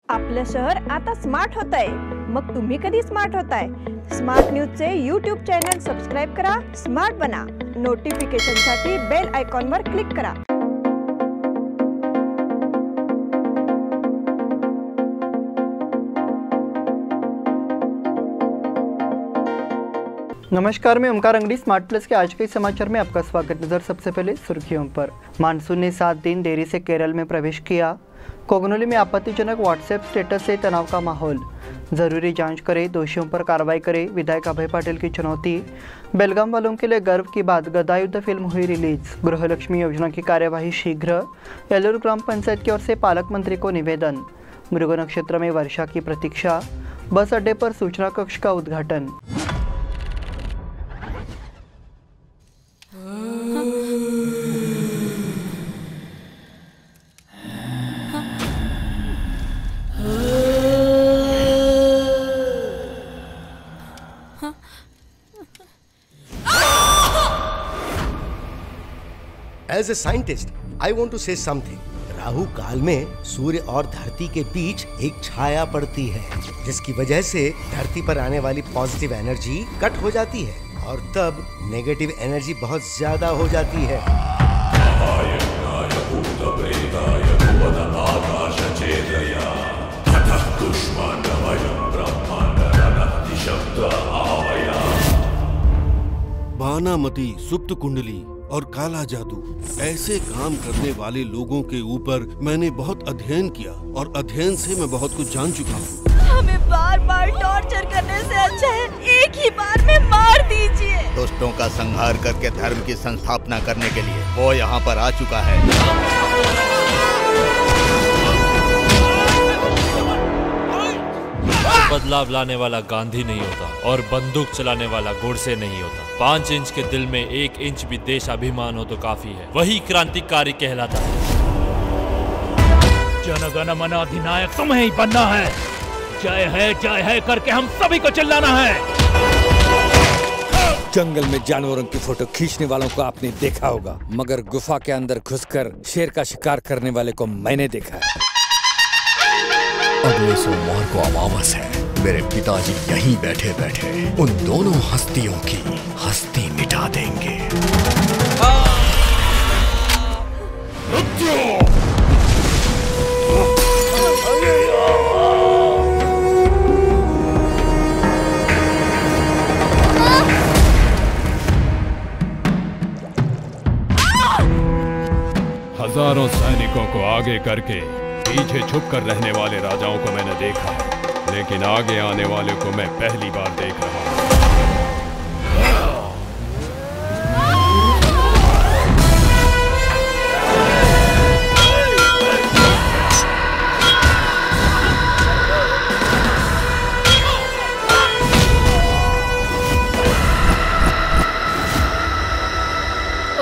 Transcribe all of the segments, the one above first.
आपलं शहर आता स्मार्ट होत आहे। मग तुम्ही कधी स्मार्ट होताय? स्मार्ट न्यूजचे यूट्यूब चॅनल सबस्क्राइब करा, स्मार्ट बना। नोटिफिकेशनसाठी बेल आयकॉनवर क्लिक करा। नमस्कार, मैं ओमकार अंगड़ी स्मार्ट प्लस के आज के समाचार में आपका स्वागत। नजर सबसे पहले सुर्खियों पर। मानसून ने 7 दिन देरी से केरल में प्रवेश किया। कोगनोली में आपत्तिजनक व्हाट्सएप स्टेटस से तनाव का माहौल। जरूरी जांच करें, दोषियों पर कार्रवाई करें, विधायक अभय पाटिल की चुनौती। बेलगाम वालों के लिए गर्व की बात, गदा युद्ध फिल्म हुई रिलीज। गृहलक्ष्मी योजना की कार्यवाही शीघ्र। येलूर ग्राम पंचायत की ओर से पालक मंत्री को निवेदन। मृग नक्षत्र में वर्षा की प्रतीक्षा। बस अड्डे पर सूचना कक्ष का उद्घाटन। As a scientist, I want to say something. Rahu काल में सूर्य और धरती के बीच एक छाया पड़ती है, जिसकी वजह से धरती पर आने वाली पॉजिटिव एनर्जी कट हो जाती है और तब नेगेटिव एनर्जी बहुत ज्यादा हो जाती है। बानामती, सुप्त कुंडली और काला जादू, ऐसे काम करने वाले लोगों के ऊपर मैंने बहुत अध्ययन किया और अध्ययन से मैं बहुत कुछ जान चुका हूँ। हमें बार बार टॉर्चर करने से अच्छा है एक ही बार में मार दीजिए। दुष्टों का संहार करके धर्म की संस्थापना करने के लिए वो यहाँ पर आ चुका है। बदलाव लाने वाला गांधी नहीं होता और बंदूक चलाने वाला गोडसे नहीं होता। 5 इंच के दिल में 1 इंच भी देश अभिमान हो तो काफी है, वही क्रांतिकारी कहलाता है। जनगण मन अधिनायक तुम्हें ही बनना है। जय है करके हम सभी को चिल्लाना है। जंगल में जानवरों की फोटो खींचने वालों को आपने देखा होगा, मगर गुफा के अंदर घुसकर शेर का शिकार करने वाले को मैंने देखा है। अगले सोमवार को अमावस है। मेरे पिताजी यहीं बैठे बैठे उन दोनों हस्तियों की हस्ती मिटा देंगे। हजारों सैनिकों को आगे करके पीछे छुपकर रहने वाले राजाओं को मैंने देखा है, लेकिन आगे आने वाले को मैं पहली बार देख रहा हूं।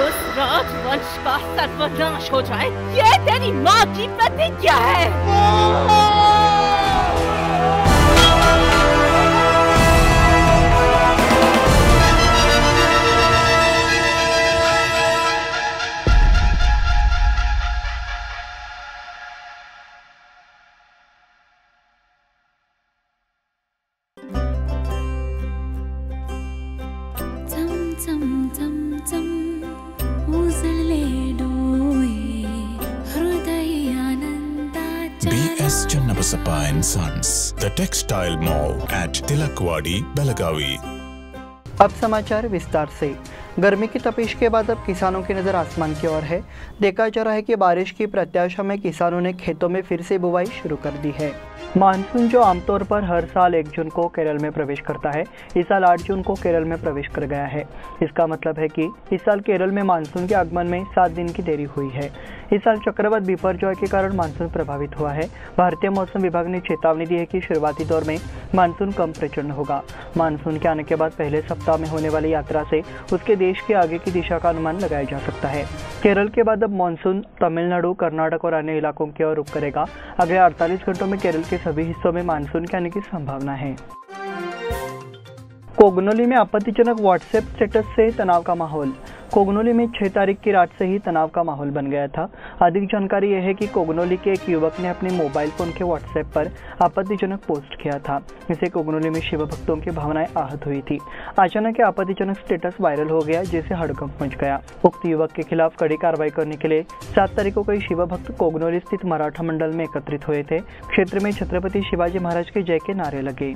उस राजवंश का सर्वनाश हो जाए, ये तेरी माँ की प्रतिज्ञा है। BS Channabasappa and Sons, the textile mall at Tilakwadi, Belagavi. अब समाचार विस्तार से। गर्मी की तपिश के बाद अब किसानों की नज़र आसमान की ओर है। देखा जा रहा है कि बारिश की प्रत्याशा में किसानों ने खेतों में फिर से बुवाई शुरू कर दी है। मानसून जो आमतौर पर हर साल 1 जून को केरल में प्रवेश करता है, इस साल 8 जून को केरल में प्रवेश कर गया है। इसका मतलब है कि इस साल केरल में मानसून के आगमन में 7 दिन की देरी हुई है। इस साल चक्रवात बिपरजॉय के कारण मानसून प्रभावित हुआ है। भारतीय मौसम विभाग ने चेतावनी दी है कि शुरुआती दौर में मानसून कम प्रचंड होगा। मानसून के आने के बाद पहले सप्ताह में होने वाली यात्रा से उसके देश के आगे की दिशा का अनुमान लगाया जा सकता है। केरल के बाद अब मानसून तमिलनाडु, कर्नाटक और अन्य इलाकों की ओर रुख करेगा। अगले 48 घंटों में केरल के सभी हिस्सों में मानसून के आने की संभावना है। कोगनोली में आपत्तिजनक व्हाट्सएप स्टेटस से तनाव का माहौल। कोगनोली में 6 तारीख की रात से ही तनाव का माहौल बन गया था। अधिक जानकारी यह है कि कोगनोली के एक युवक ने अपने मोबाइल फोन के व्हाट्सएप पर आपत्तिजनक पोस्ट किया था। इससे कोगनोली में शिव भक्तों की भावनाएं आहत हुई थी। अचानक यह आपत्तिजनक स्टेटस वायरल हो गया, जिससे हड़कंप मच गया। उक्त युवक के खिलाफ कड़ी कार्रवाई करने के लिए 7 तारीख को कई शिव भक्त कोगनोली स्थित मराठा मंडल में एकत्रित हुए थे। क्षेत्र में छत्रपति शिवाजी महाराज के जय के नारे लगे।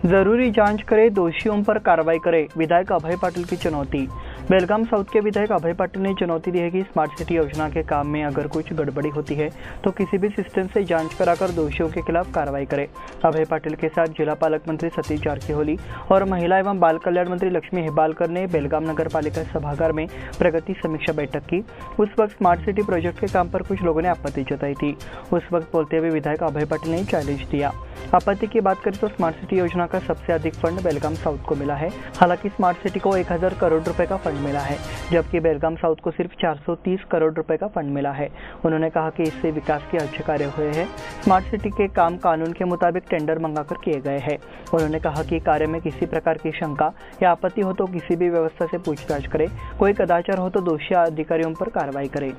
जरूरी जांच करे, दोषियों पर कार्रवाई करे, विधायक अभय पाटिल की चुनौती। बेलगाम साउथ के विधायक अभय पाटिल ने चुनौती दी है कि स्मार्ट सिटी योजना के काम में अगर कुछ गड़बड़ी होती है तो किसी भी सिस्टम से जांच कराकर दोषियों के खिलाफ कार्रवाई करे। अभय पाटिल के साथ जिला पालक मंत्री सतीश जारकीहोली और महिला एवं बाल कल्याण मंत्री लक्ष्मी हेब्बालकर ने बेलगाम नगर पालिका सभागार में प्रगति समीक्षा बैठक की। उस वक्त स्मार्ट सिटी प्रोजेक्ट के काम पर कुछ लोगों ने आपत्ति जताई थी। उस वक्त बोलते हुए विधायक अभय पाटिल ने चैलेंज दिया। आपत्ति की बात करें तो स्मार्ट सिटी योजना का सबसे अधिक फंड बेलगाम साउथ को मिला है। हालांकि स्मार्ट सिटी को 1000 करोड़ रुपए का फंड मिला है, जबकि बेलगाम साउथ को सिर्फ 430 करोड़ रुपए का फंड मिला है। उन्होंने कहा कि इससे विकास के अच्छे कार्य हुए हैं। स्मार्ट सिटी के काम कानून के मुताबिक टेंडर मंगाकर किए गए हैं। उन्होंने कहा कि कार्य में किसी प्रकार की शंका या आपत्ति हो तो किसी भी व्यवस्था से पूछताछ करे, कोई कदाचार हो तो दोषी अधिकारियों पर कार्रवाई करे।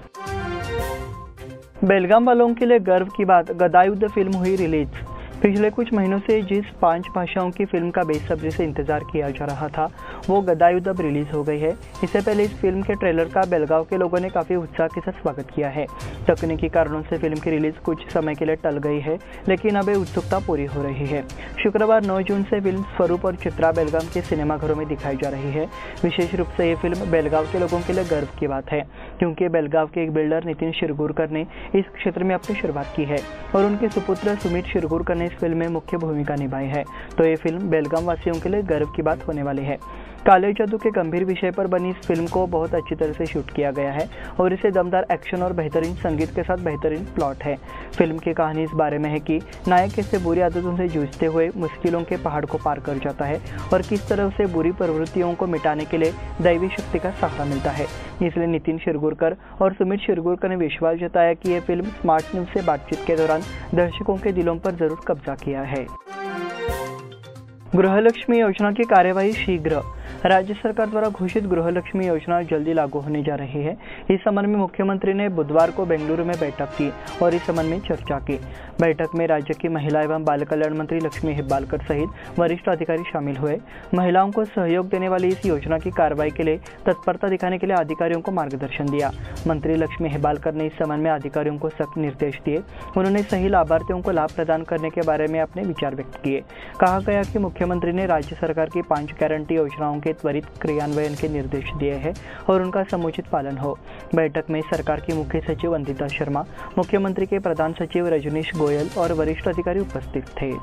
बेलगाम वालों के लिए गर्व की बात, गदायुद्ध फिल्म हुई रिलीज। पिछले कुछ महीनों से जिस 5 भाषाओं की फिल्म का बेसब्री से इंतजार किया जा रहा था, वो गदायुद्ध अब रिलीज हो गई है। इससे पहले इस फिल्म के ट्रेलर का बेलगांव के लोगों ने काफी उत्साह के साथ स्वागत किया है। तकनीकी कारणों से फिल्म की रिलीज कुछ समय के लिए टल गई है, लेकिन अब उत्सुकता पूरी हो रही है। शुक्रवार 9 जून से फिल्म स्वरूप और चित्रा बेलगाम के सिनेमाघरों में दिखाई जा रही है। विशेष रूप से ये फिल्म बेलगांव के लोगों के लिए गर्व की बात है, क्योंकि बेलगांव के एक बिल्डर नितिन शिरगुरकर ने इस क्षेत्र में अपनी शुरुआत की है और उनके सुपुत्र सुमित शिरगुरकर ने इस फिल्म में मुख्य भूमिका निभाई है। तो ये फिल्म बेलगाम वासियों के लिए गर्व की बात होने वाली है। काले जादू के गंभीर विषय पर बनी इस फिल्म को बहुत अच्छी तरह से शूट किया गया है और इसे दमदार एक्शन और बेहतरीन संगीत के साथ बेहतरीन प्लॉट है। फिल्म की कहानी इस बारे में है कि नायक कैसे बुरी आदतों से जूझते हुए मुश्किलों के पहाड़ को पार कर जाता है और किस तरह उसे बुरी प्रवृत्तियों को मिटाने के लिए दैवी शक्ति का सहारा मिलता है। इसलिए नितिन शिरगुरकर और सुमित शिरगुरकर ने विश्वास जताया कि यह फिल्म स्मार्ट न्यूज से बातचीत के दौरान दर्शकों के दिलों पर जरूर कब्जा किया है। गृहलक्ष्मी योजना की कार्यवाही शीघ्र। राज्य सरकार द्वारा घोषित गृहलक्ष्मी योजना जल्दी लागू होने जा रही है। इस संबंध में मुख्यमंत्री ने बुधवार को बेंगलुरु में बैठक की और इस संबंध में चर्चा की। बैठक में राज्य की महिला एवं बाल कल्याण मंत्री लक्ष्मी हेब्बालकर सहित वरिष्ठ अधिकारी शामिल हुए। महिलाओं को सहयोग देने वाली इस योजना की कार्रवाई के लिए तत्परता दिखाने के लिए अधिकारियों को मार्गदर्शन दिया। मंत्री लक्ष्मी हेब्बालकर ने इस संबंध में अधिकारियों को सख्त निर्देश दिए। उन्होंने सही लाभार्थियों को लाभ प्रदान करने के बारे में अपने विचार व्यक्त किए। कहा गया कि मुख्यमंत्री ने राज्य सरकार की 5 गारंटी योजनाओं के त्वरित क्रियान्वयन के निर्देश दिए हैं और उनका समुचित पालन हो। बैठक में सरकार की मुख्य सचिव अंदिता शर्मा, मुख्यमंत्री के प्रधान सचिव रजनीश गोयल और वरिष्ठ अधिकारी उपस्थित थे।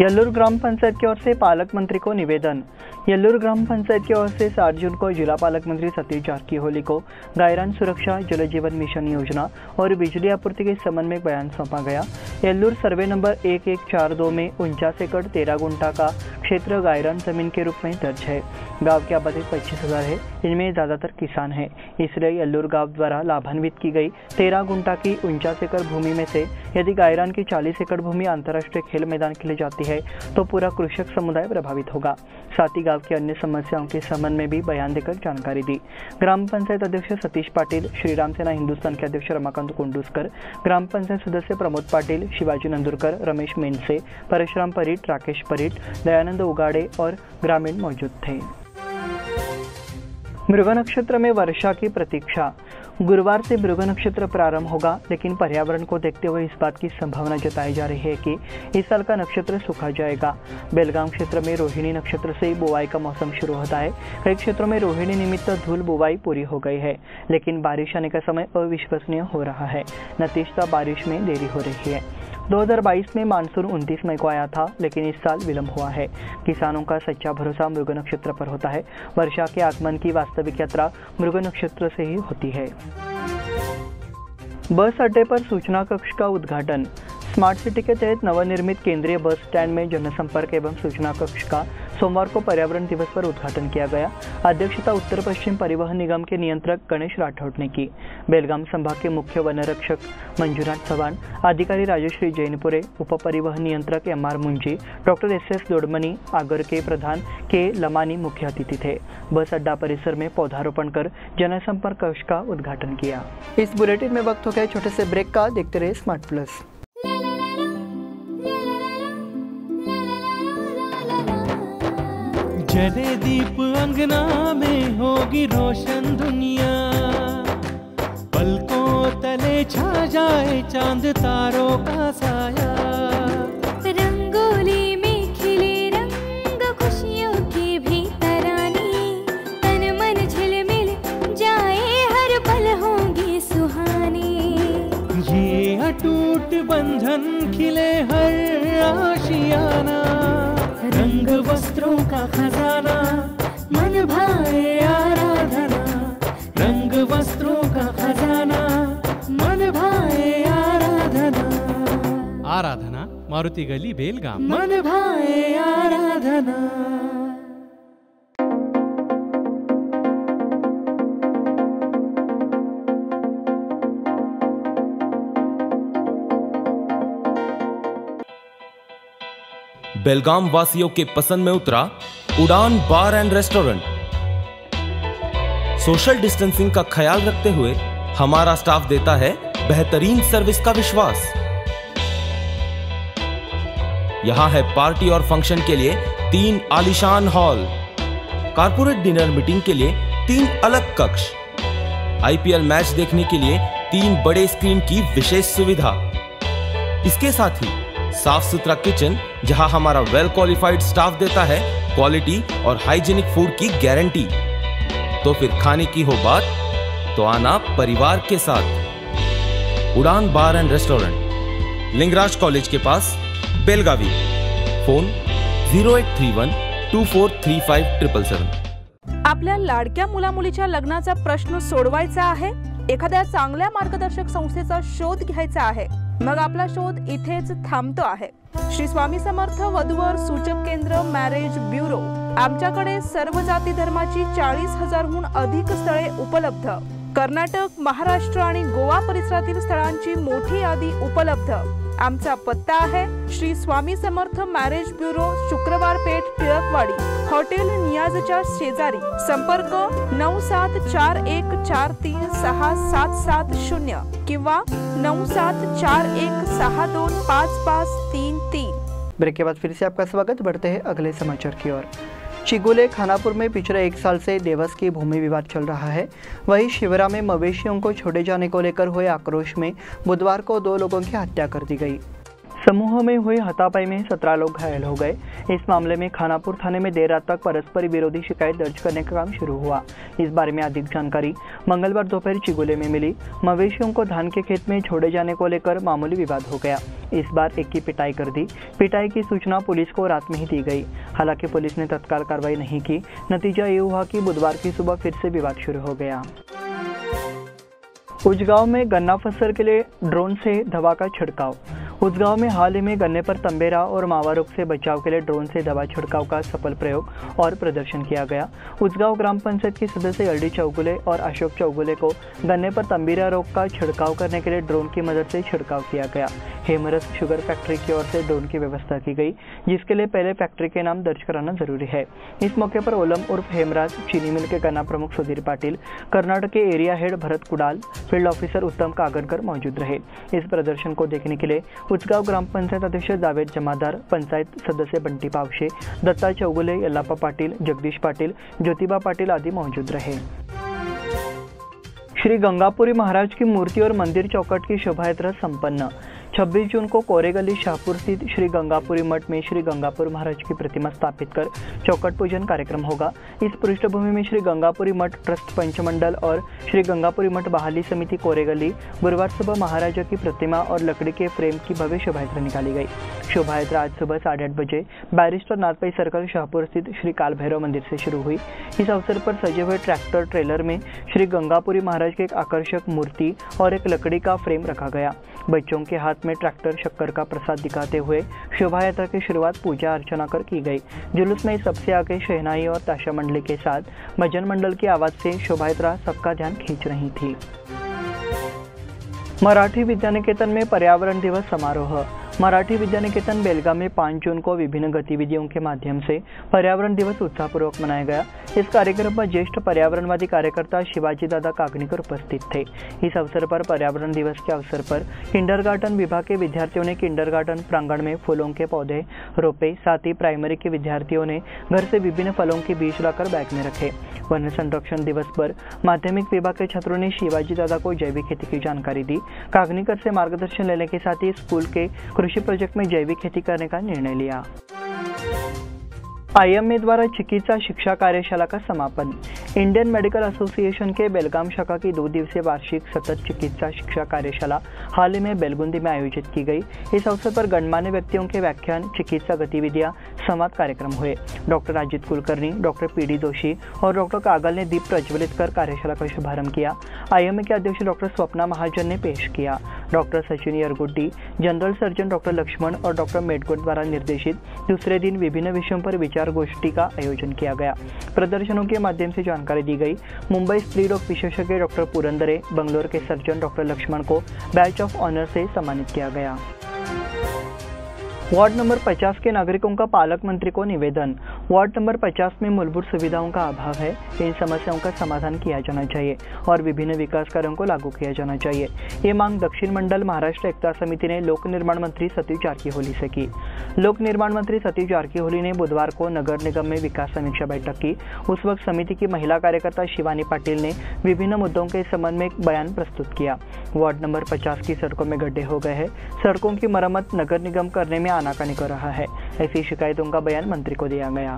यल्लूर ग्राम पंचायत की ओर से पालक मंत्री को निवेदन। यल्लूर ग्राम पंचायत की ओर से 7 जून को जिला पालक मंत्री सतीश जारकीहोली को गायरान सुरक्षा, जल जीवन मिशन योजना और बिजली आपूर्ति के संबंध में बयान सौंपा गया। यल्लूर सर्वे नंबर 1142 में 49 एकड़ 13 गुंठा का क्षेत्र गायरान जमीन के रूप में दर्ज है। गांव की आबादी 25,000 है। इनमें ज्यादातर किसान हैं। इसलिए यल्लूर गांव द्वारा लाभान्वित की गई 13 गुंठा की 49 एकड़ भूमि में से यदि गायरान की 40 एकड़ भूमि अंतर्राष्ट्रीय खेल मैदान के लिए जाती है तो पूरा कृषक समुदाय प्रभावित होगा। साथ ही गांव की अन्य समस्याओं के संबंध में भी बयान देकर जानकारी दी। ग्राम पंचायत अध्यक्ष सतीश पाटिल, श्रीराम सेना हिंदुस्तान के अध्यक्ष रमाकांत कुंडूसकर, ग्राम पंचायत सदस्य प्रमोद पाटिल, शिवाजी नंदुरकर, रमेश मेनसे, परशुराम परीट, राकेश परीट, दयानंद उगाड़े और ग्रामीण मौजूद थे। मृग नक्षत्र में वर्षा की प्रतीक्षा। गुरुवार से मृग नक्षत्र प्रारंभ होगा, लेकिन पर्यावरण को देखते हुए इस बात की संभावना जताई जा रही है कि इस साल का नक्षत्र सूखा जाएगा। बेलगाम क्षेत्र में रोहिणी नक्षत्र से बुवाई का मौसम शुरू होता है। कई क्षेत्रों में रोहिणी निमित्त धूल बुवाई पूरी हो गई है, लेकिन बारिश आने का समय अविश्वसनीय हो रहा है। नतीजतः बारिश में देरी हो रही है। 2022 में मानसून 29 मई को आया था, लेकिन इस साल विलंब हुआ है। किसानों का सच्चा भरोसा मृग नक्षत्र पर होता है। वर्षा के आगमन की वास्तविक यात्रा मृग नक्षत्र से ही होती है। बस अड्डे पर सूचना कक्ष का उद्घाटन। स्मार्ट सिटी के तहत नवनिर्मित केंद्रीय बस स्टैंड में जनसंपर्क एवं सूचना कक्ष का सोमवार को पर्यावरण दिवस पर उद्घाटन किया गया। अध्यक्षता उत्तर पश्चिम परिवहन निगम के नियंत्रक गणेश राठौड़ ने की। बेलगाम संभाग के मुख्य वनरक्षक मंजुनाथ चव्हाण, अधिकारी राजश्री जैनपुरे, उप परिवहन नियंत्रक MR मुंजी, डॉक्टर SS दोडमनी, आगर के प्रधान के लमानी मुख्य अतिथि थे। बस अड्डा परिसर में पौधारोपण कर जनसंपर्क कक्ष का उद्घाटन किया। इस बुलेटिन में वक्त हो गया छोटे से ब्रेक का। देखते रहे स्मार्ट प्लस। जले दीप अंगना में होगी रोशन दुनिया, पलकों तले छा जाए चांद तारों का साया, रंगोली में खिले रंग खुशियों की भी तरानी, तन मन झिलमिल जाए हर पल होंगी सुहानी, ये अटूट बंधन खिले हर आशियाना, रंग वस्त्रों का खजाना मन भाए आराधना, रंग वस्त्रों का खजाना मन भाए आराधना। आराधना मारुति गली बेलगाम। मन भाए आराधना। बेलगाम वासियों के पसंद में उतरा उड़ान बार एंड रेस्टोरेंट। सोशल डिस्टेंसिंग का ख्याल रखते हुए हमारा स्टाफ देता है बेहतरीन सर्विस का विश्वास। यहां है पार्टी और फंक्शन के लिए 3 आलीशान हॉल, कारपोरेट डिनर मीटिंग के लिए 3 अलग कक्ष, IPL मैच देखने के लिए 3 बड़े स्क्रीन की विशेष सुविधा। इसके साथ ही साफ सुथरा किचन जहां हमारा वेल क्वालिफाइड स्टाफ देता है क्वालिटी और हाइजीनिक फूड की गारंटी। तो फिर खाने की हो बात तो आना परिवार के साथ। उड़ान बार एंड रेस्टोरेंट, लिंगराज कॉलेज के पास, बेलगावी। फोन 0831 2435 777। आपल्या लाडक्या मुलामुलीच्या लग्नाचा प्रश्न सोडवायचा आहे? एखाद्या चांगल्या मार्गदर्शक संस्थेचा शोध घ्यायचा आहे? मग आपला शोध इथेच थांबतो आहे। श्री स्वामी समर्थ वधूवर सूचक केंद्र मॅरेज ब्युरो। आमच्याकडे सर्व जाती धर्माची 40,000हून अधिक स्थळे उपलब्ध। कर्नाटक, महाराष्ट्र आणि गोवा परिसरातील स्थळांची मोठी यादी उपलब्ध। आमचा पत्ता आहे श्री स्वामी समर्थ मॅरेज ब्युरो, शुक्रवार पेठ, टिळकवाडी, हॉटेल नियाजच्या शेजारी। संपर्क 9741436770 किंवा 9741625533। ब्रेक के बाद फिर से आपका स्वागत। बढ़ते हैं अगले समाचार की ओर। चिगुले खानापुर में पिछले 1 साल से देवस की भूमि विवाद चल रहा है। वहीं शिवरा में मवेशियों को छोड़े जाने को लेकर हुए आक्रोश में बुधवार को 2 लोगों की हत्या कर दी गई। समूह में हुई हाथापाई में 17 लोग घायल हो गए। इस मामले में खानापुर थाने में देर रात तक परस्पर विरोधी शिकायत दर्ज करने का काम शुरू हुआ। इस बारे में अधिक जानकारी मंगलवार दोपहर चिगुले में मिली। मवेशियों को धान के खेत में छोड़े जाने को लेकर मामूली विवाद हो गया। इस बार एक की पिटाई कर दी। पिटाई की सूचना पुलिस को रात में ही दी गई। हालांकि पुलिस ने तत्काल कार्रवाई नहीं की। नतीजा ये हुआ कि बुधवार की सुबह फिर से विवाद शुरू हो गया। उजगांव में गन्ना फसल के लिए ड्रोन से दवा का छिड़काव। उजगांव में हाल ही में गन्ने पर तंबेरा और मावा रोग से बचाव के लिए ड्रोन से दवा छिड़काव का सफल प्रयोग और प्रदर्शन किया गया। उजगांव ग्राम पंचायत के सदस्य LD चौगुले और अशोक चौगुले को गन्ने पर तंबेरा रोग का छिड़काव करने के लिए ड्रोन की मदद से छिड़काव किया गया। हेमरस शुगर फैक्ट्री की ओर से ड्रोन की व्यवस्था की गई, जिसके लिए पहले फैक्ट्री के नाम दर्ज कराना जरूरी है। इस मौके पर ओलम उर्फ हेमराज, चीनी मिल के गन्ना प्रमुख सुधीर पाटिल, कर्नाटक के area head Bharat Kudal, field officer उत्तम कागनकर मौजूद रहे। इस प्रदर्शन को देखने के लिए उजगांव ग्राम पंचायत अध्यक्ष जावेद जमादार, पंचायत सदस्य बंटी पावशे, दत्ता चौगुले, यल्लाप्पा पाटिल, जगदीश पाटिल, ज्योतिबा पाटिल आदि मौजूद रहे। श्री गंगापुरी महाराज की मूर्ति और मंदिर चौखट की शोभायात्रा संपन्न। 26 जून को कोरेगली शाहपुर स्थित श्री गंगापुरी मठ में श्री गंगापुर महाराज की प्रतिमा स्थापित कर चौखट पूजन कार्यक्रम होगा। इस पृष्ठभूमि में श्री गंगापुरी मठ ट्रस्ट पंचमंडल और श्री गंगापुरी मठ बहाली समिति कोरेगली गुरुवार सुबह महाराजा की प्रतिमा और लकड़ी के फ्रेम की भव्य शोभायात्रा निकाली गई। शोभायात्रा आज सुबह 8:30 बजे बैरिस्टर नाथपाई सर्कल शाहपुर स्थित श्री काल भैरव मंदिर से शुरू हुई। इस अवसर पर सजे हुए ट्रैक्टर ट्रेलर में श्री गंगापुरी महाराज की एक आकर्षक मूर्ति और एक लकड़ी का फ्रेम रखा गया। बच्चों के हाथ में ट्रैक्टर शक्कर का प्रसाद दिखाते हुए शोभा यात्रा की शुरुआत पूजा अर्चना कर की गई। जुलूस में सबसे आगे शहनाई और ताशा मंडली के साथ भजन मंडल की आवाज से शोभा यात्रा सबका ध्यान खींच रही थी। मराठी विद्यानिकेतन में पर्यावरण दिवस समारोह। मराठी विद्यानिकेतन बेलगाम में 5 जून को विभिन्न गतिविधियों के माध्यम से पर्यावरण दिवस उत्साहपूर्वक मनाया गया। इस कार्यक्रम पर ज्येष्ठ पर्यावरणवादी कार्यकर्ता शिवाजी दादा कागनीकर उपस्थित थे। इस अवसर पर पर्यावरण दिवस के अवसर पर किंडरगार्टन विभाग के विद्यार्थियों ने किंडरगार्टन प्रांगण में फूलों के पौधे रोपे। साथ ही प्राइमरी के विद्यार्थियों ने घर से विभिन्न फलों के बीज लाकर बैग में रखे। वन संरक्षण दिवस पर माध्यमिक विभाग के छात्रों ने शिवाजी दादा को जैविक खेती की जानकारी दी। कागनीकर से मार्गदर्शन लेने के साथ ही स्कूल के कृषि प्रोजेक्ट में जैविक खेती करने का निर्णय लिया। IMA द्वारा चिकित्सा शिक्षा कार्यशाला का समापन। इंडियन मेडिकल एसोसिएशन के बेलगाम शाखा की 2 दिवसीय वार्षिक सतत चिकित्सा शिक्षा कार्यशाला हाल ही में बेलगुंदी में आयोजित की गई। इस अवसर पर गणमान्य व्यक्तियों के व्याख्यान, चिकित्सा गतिविधियां, संवाद कार्यक्रम हुए। Doctor Ajit Kulkarni, doctor PD Joshi और डॉक्टर कागल ने दीप प्रज्वलित कर कार्यशाला का शुभारंभ किया। IMA के अध्यक्ष डॉक्टर स्वप्ना महाजन ने पेश किया। Doctor Sachin Yargudi, general surgeon doctor Laxman और डॉक्टर मेडगुड द्वारा निर्देशित दूसरे दिन विभिन्न विषयों पर विचार गोष्ठी का आयोजन किया गया। प्रदर्शनों के माध्यम से जानकारी दी गई। मुंबई स्त्री रोग विशेषज्ञ डॉक्टर पुरंदरे, बंगलोर के सर्जन डॉक्टर लक्ष्मण को बैच ऑफ ऑनर से सम्मानित किया गया। वार्ड नंबर 50 के नागरिकों का पालक मंत्री को निवेदन। वार्ड नंबर 50 में मूलभूत सुविधाओं का अभाव है। इन समस्याओं का समाधान किया जाना चाहिए और विभिन्न विकास कार्यों को लागू किया जाना चाहिए। ये मांग दक्षिण मंडल महाराष्ट्र एकता समिति ने लोक निर्माण मंत्री सतीश जारकीहोली से की। लोक निर्माण मंत्री सतीश जारकीहोली ने बुधवार को नगर निगम में विकास समीक्षा बैठक की। उस वक्त समिति की महिला कार्यकर्ता शिवानी पाटिल ने विभिन्न मुद्दों के संबंध में एक बयान प्रस्तुत किया। वार्ड नंबर 50 की सड़कों में गड्ढे हो गए हैं। सड़कों की मरम्मत नगर निगम करने में आनाकानी कर रहा है। ऐसी शिकायतों का बयान मंत्री को दिया गया।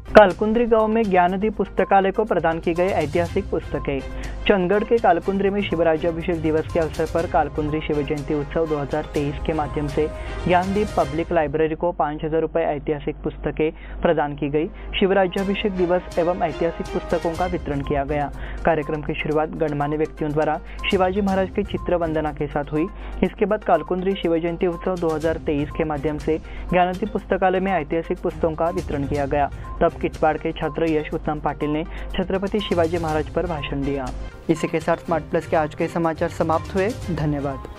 कालकुंद्री गांव में ज्ञानदीप पुस्तकालय को प्रदान की गई ऐतिहासिक पुस्तकें। चंदगढ़ के कालकुंद्री में शिवराज्याभिषेक दिवस के अवसर पर कालकुंद्री शिव जयंती उत्सव 2023 के माध्यम से ज्ञानदीप पब्लिक लाइब्रेरी को 5000 रुपये ऐतिहासिक पुस्तकें प्रदान की गई। शिवराज्याभिषेक दिवस एवं ऐतिहासिक पुस्तकों का वितरण किया गया। कार्यक्रम की शुरुआत गणमान्य व्यक्तियों द्वारा शिवाजी महाराज की चित्र वंदना के साथ हुई। इसके बाद कालकुंद्री शिव जयंती उत्सव 2023 के माध्यम से ज्ञानदीप पुस्तकालय में ऐतिहासिक पुस्तकों का वितरण किया गया। तब किटवाड़ के छात्र यश उत्तम पाटिल ने छत्रपति शिवाजी महाराज पर भाषण दिया। इसी के साथ स्मार्ट प्लस के आज के समाचार समाप्त हुए। धन्यवाद।